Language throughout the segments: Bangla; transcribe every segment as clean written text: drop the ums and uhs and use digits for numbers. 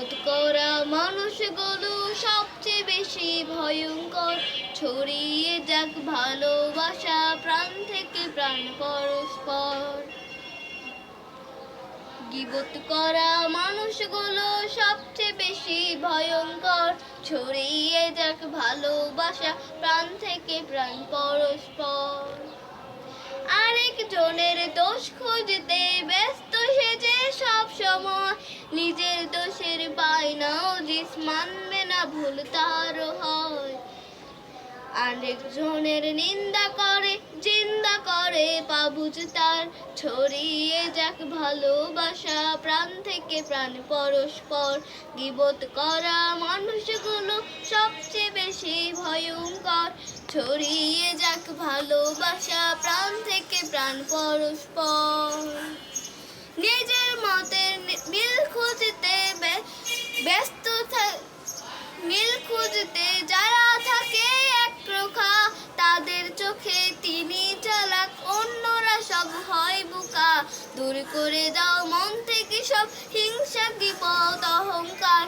গিবত করা মানুষগুলো সবচেয়ে বেশি ভয়ঙ্কর। ছড়িয়ে যাক ভালোবাসা প্রাণ থেকে প্রাণ পরস্পর। গিবত করা মানুষগুলো সবচেয়ে বেশি ভয়ঙ্কর। ছড়িয়ে যাক ভালোবাসা প্রাণ থেকে প্রাণ পরস্পর। আরেকজনের দোষ খুঁজতে ব্যস্ত সেজে সব সময়, নিজের দোষের বায়নাও জিস মানবে না, ভুল তার হয়। আরেকজনের নিন্দা করে জিন্দা করে পাবুজ তার। ছড়িয়ে যাক ভালোবাসা প্রাণ থেকে প্রাণ পরস্পর। গিবত করা মানুষগুলো সবচেয়ে বেশি ভয়ঙ্কর। ছড়িয়ে যাক ভালোবাসা প্রাণ থেকে প্রাণ পরস্পর। নিজের মতের মিল খুঁজতে ব্যস্ত মিল খুঁজতে যারা থাকে একরোখা, তাদের চোখে তিনি চালাক, অন্যরা সব হয় বোকা। দূর করে দাও মন থেকে সব হিংসা গিবত অহংকার।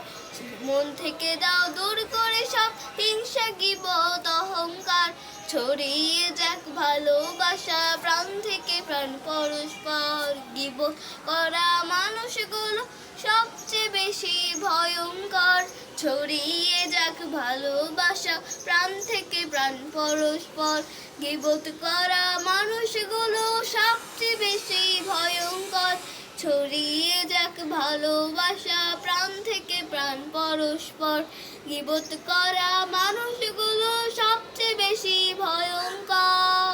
মন থেকে দাও দূর করে সব হিংসা গিবত অহংকার। ছড়িয়ে যাক ভালোবাসা প্রাণ থেকে প্রাণ পরস্পর। গিবত করা মানুষগুলো সবচেয়ে বেশি ভয়ঙ্কর। ছড়িয়ে যাক ভালোবাসা প্রাণ থেকে প্রাণ পরস্পর। গিবত করা মানুষগুলো সবচেয়ে বেশি ভয়ঙ্কর। ছড়িয়ে যাক ভালোবাসা প্রাণ থেকে প্রাণ পরস্পর। গিবত করা মানুষগুলো সবচেয়ে বেশি ভয়ঙ্কর।